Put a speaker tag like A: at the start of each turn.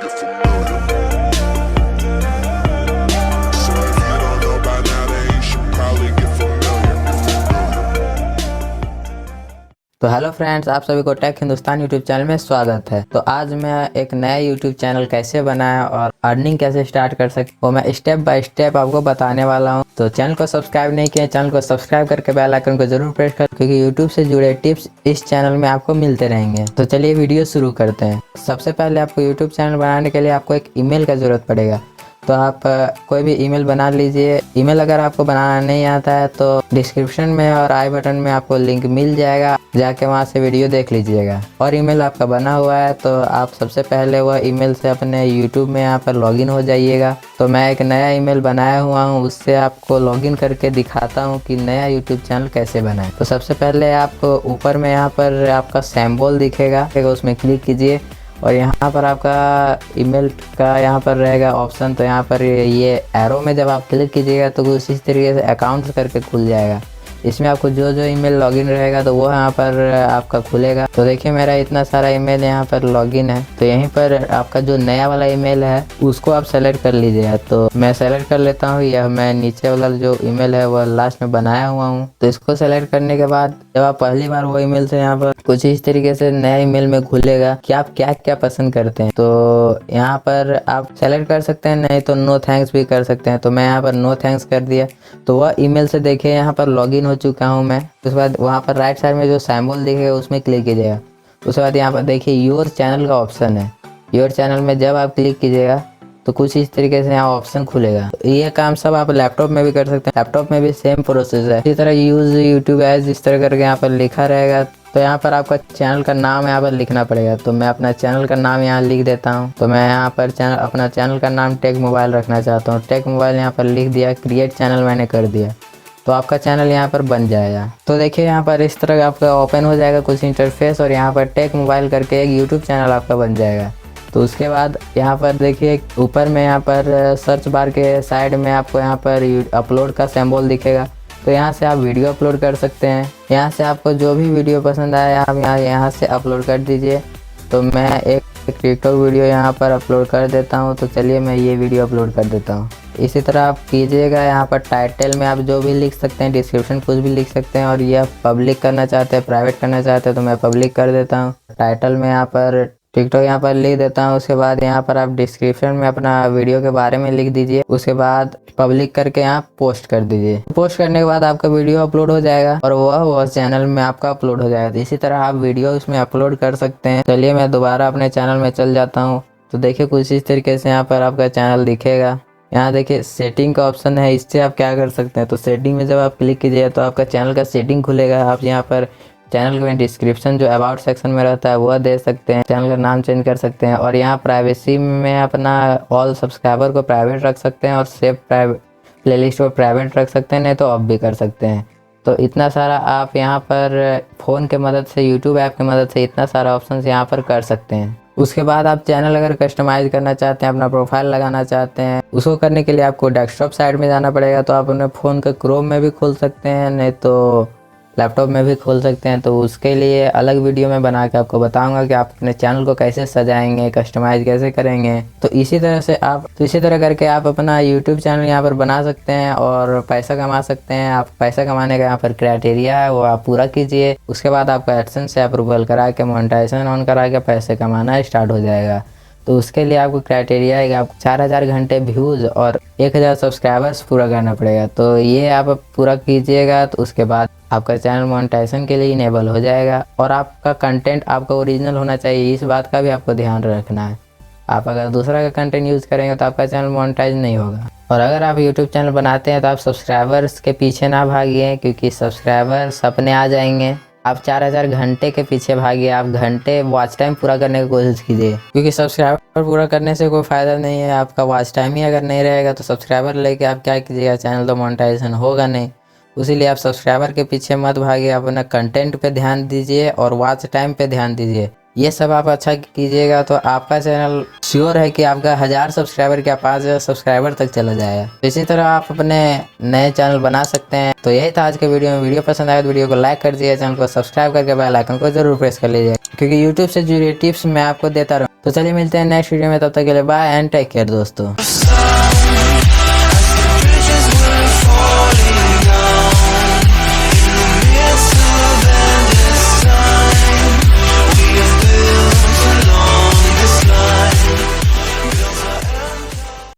A: get familiar. So if you don't know by now, then you should probably get familiar.
B: तो hello friends, आप सभी को take Hindustan YouTube channel में स्वागत है। तो आज मैं एक नया यूट्यूब चैनल कैसे बनाया और अर्निंग कैसे स्टार्ट कर सकते वो मैं स्टेप बाय स्टेप आपको बताने वाला हूं। तो चैनल को सब्सक्राइब नहीं किया, चैनल को सब्सक्राइब करके बेल आइकन को जरूर प्रेस कर, क्योंकि यूट्यूब से जुड़े टिप्स इस चैनल में आपको मिलते रहेंगे। तो चलिए वीडियो शुरू करते हैं। सबसे पहले आपको यूट्यूब चैनल बनाने के लिए आपको एक ईमेल का जरूरत पड़ेगा। तो आप कोई भी ईमेल बना लीजिए। ईमेल अगर आपको बनाना नहीं आता है तो डिस्क्रिप्शन में और आई बटन में आपको लिंक मिल जाएगा, जाके वहां से वीडियो देख लीजिएगा। और ईमेल आपका बना हुआ है तो आप सबसे पहले वह ईमेल से अपने यूट्यूब में यहाँ पर लॉगिन हो जाइएगा। तो मैं एक नया ईमेल बनाया हुआ हूँ, उससे आपको लॉगिन करके दिखाता हूँ कि नया यूट्यूब चैनल कैसे बनाए। तो सबसे पहले आपको ऊपर में यहाँ पर आपका सिंबल दिखेगा, उसमें क्लिक कीजिए और यहाँ पर आपका ईमेल का यहाँ पर रहेगा ऑप्शन। तो यहाँ पर ये एरो में जब आप क्लिक कीजिएगा तो कुछ इस तरीके से अकाउंट्स करके खुल जाएगा। इसमें आपको जो जो ईमेल लॉगिन रहेगा तो वो यहाँ पर आपका खुलेगा। तो देखिए मेरा इतना सारा ईमेल यहाँ पर लॉगिन है। तो यहीं पर आपका जो नया वाला ईमेल है उसको आप सेलेक्ट कर लीजिएगा। तो मैं सेलेक्ट कर लेता हूँ। यह मैं नीचे वाला जो ईमेल है वह लास्ट में बनाया हुआ हूँ। तो इसको सेलेक्ट करने के बाद जब आप पहली बार वो ईमेल से यहाँ पर कुछ इस तरीके से नया ईमेल में खुलेगा कि आप क्या क्या पसंद करते हैं। तो यहाँ पर आप सेलेक्ट कर सकते हैं, नहीं तो नो थैंक्स भी कर सकते हैं। तो मैं यहाँ पर नो थैंक्स कर दिया। तो वह ईमेल से देखिए यहाँ पर लॉगिन हो चुका हूँ मैं। उसके बाद वहाँ पर राइट साइड में जो सिंबल दिखेगा उसमें क्लिक कीजिएगा। उसके बाद यहाँ पर देखिए योर चैनल का ऑप्शन है। योर चैनल में जब आप क्लिक कीजिएगा तो कुछ इस तरीके से यहाँ ऑप्शन खुलेगा। तो ये काम सब आप लैपटॉप में भी कर सकते हैं। लैपटॉप में भी सेम प्रोसेस है। इसी तरह यूज यूट्यूब एज इस तरह करके यहाँ पर लिखा रहेगा। तो यहाँ पर आपका चैनल का नाम यहाँ पर लिखना पड़ेगा। तो मैं अपना चैनल का नाम यहाँ लिख देता हूँ। तो मैं यहाँ पर अपना चैनल का नाम टेक मोबाइल रखना चाहता हूँ। टेक मोबाइल यहाँ पर लिख दिया, क्रिएट चैनल मैंने कर दिया। तो आपका चैनल यहाँ पर बन जाएगा। तो देखिए यहाँ पर इस तरह आपका ओपन हो जाएगा कुछ इंटरफेस और यहाँ पर टेक मोबाइल करके एक यूट्यूब चैनल आपका बन जाएगा। तो उसके बाद यहाँ पर देखिए ऊपर में यहाँ पर सर्च बार के साइड में आपको यहाँ पर अपलोड का सिंबल दिखेगा। तो यहाँ से आप वीडियो अपलोड कर सकते हैं। यहाँ से आपको जो भी वीडियो पसंद आए आप यहाँ से अपलोड कर दीजिए। तो मैं एक टिकटॉक वीडियो यहाँ पर अपलोड कर देता हूँ। तो चलिए मैं ये वीडियो अपलोड कर देता हूँ। इसी तरह आप कीजिएगा। यहाँ पर टाइटल में आप जो भी लिख सकते हैं, डिस्क्रिप्शन कुछ भी लिख सकते हैं। और ये आप पब्लिक करना चाहते हैं, प्राइवेट करना चाहते हैं तो मैं पब्लिक कर देता हूँ। टाइटल में यहाँ पर टिकटॉक यहाँ पर लिख देता हूँ। उसके बाद यहाँ पर आप डिस्क्रिप्शन में अपना वीडियो के बारे में लिख दीजिए। उसके बाद पब्लिक करके यहाँ पोस्ट कर दीजिए। पोस्ट करने के बाद आपका वीडियो अपलोड हो जाएगा और वह चैनल में आपका अपलोड हो जाएगा। इसी तरह आप वीडियो उसमें अपलोड कर सकते हैं। चलिए मैं दोबारा अपने चैनल में चल जाता हूँ। तो देखिए कुछ इस तरीके से यहाँ पर आपका चैनल दिखेगा। यहाँ देखिए सेटिंग का ऑप्शन है, इससे आप क्या कर सकते हैं। तो सेटिंग में जब आप क्लिक कीजिए तो आपका चैनल का सेटिंग खुलेगा। आप यहाँ पर चैनल में डिस्क्रिप्शन जो अबाउट सेक्शन में रहता है वह दे सकते हैं। चैनल का नाम चेंज कर सकते हैं और यहाँ प्राइवेसी में अपना ऑल सब्सक्राइबर को प्राइवेट रख सकते हैं और सेव प्राइवेट प्लेलिस्ट को प्राइवेट रख सकते हैं, नहीं तो ऑफ भी कर सकते हैं। तो इतना सारा आप यहाँ पर फ़ोन के मदद से, यूट्यूब ऐप की मदद से इतना सारा ऑप्शन यहाँ पर कर सकते हैं। उसके बाद आप चैनल अगर कस्टमाइज़ करना चाहते हैं, अपना प्रोफाइल लगाना चाहते हैं, उसको करने के लिए आपको डेस्कटॉप साइड में जाना पड़ेगा। तो आप अपने फ़ोन के क्रोम में भी खोल सकते हैं, नहीं तो लैपटॉप में भी खोल सकते हैं। तो उसके लिए अलग वीडियो में बना के आपको बताऊंगा कि आप अपने चैनल को कैसे सजाएंगे, कस्टमाइज कैसे करेंगे। तो इसी तरह करके आप अपना यूट्यूब चैनल यहाँ पर बना सकते हैं और पैसा कमा सकते हैं। आप पैसा कमाने का यहाँ पर क्राइटेरिया है वो आप पूरा कीजिए। उसके बाद आपका एडसेंस से अप्रूवल करा के, मोनेटाइजेशन ऑन करा के पैसे कमाना स्टार्ट हो जाएगा। तो उसके लिए आपको क्राइटेरिया है कि आपको 4000 घंटे व्यूज़ और 1000 सब्सक्राइबर्स पूरा करना पड़ेगा। तो ये आप पूरा कीजिएगा तो उसके बाद आपका चैनल मोनेटाइजेशन के लिए इनेबल हो जाएगा। और आपका कंटेंट आपका ओरिजिनल होना चाहिए, इस बात का भी आपको ध्यान रखना है। आप अगर दूसरा का कंटेंट यूज़ करेंगे तो आपका चैनल मोनेटाइज नहीं होगा। और अगर आप यूट्यूब चैनल बनाते हैं तो आप सब्सक्राइबर्स के पीछे ना भागिए, क्योंकि सब्सक्राइबर्स अपने आ जाएंगे। आप 4000 घंटे के पीछे भागिए। आप घंटे वॉच टाइम पूरा करने की कोशिश कीजिए, क्योंकि सब्सक्राइबर पूरा करने से कोई फ़ायदा नहीं है। आपका वॉच टाइम ही अगर नहीं रहेगा तो सब्सक्राइबर लेके आप क्या कीजिएगा, चैनल तो मोनेटाइजेशन होगा नहीं। इसीलिए आप सब्सक्राइबर के पीछे मत भागिए, अपना कंटेंट पे ध्यान दीजिए और वॉच टाइम पे ध्यान दीजिए। ये सब आप अच्छा कीजिएगा तो आपका चैनल श्योर है कि आपका 1000 सब्सक्राइबर क्या 5000 सब्सक्राइबर तक चला जाएगा। इसी तरह आप अपने नए चैनल बना सकते हैं। तो यही था आज के वीडियो में। वीडियो पसंद आया तो वीडियो को लाइक कर दीजिए, चैनल को सब्सक्राइब करके बेल आइकन को जरूर प्रेस कर लीजिए, क्योंकि यूट्यूब से जुड़ी टिप्स मैं आपको देता रहूँ। तो चलिए मिलते हैं नेक्स्ट वीडियो में, तब तक के लिए बाय एंड टेक केयर दोस्तों।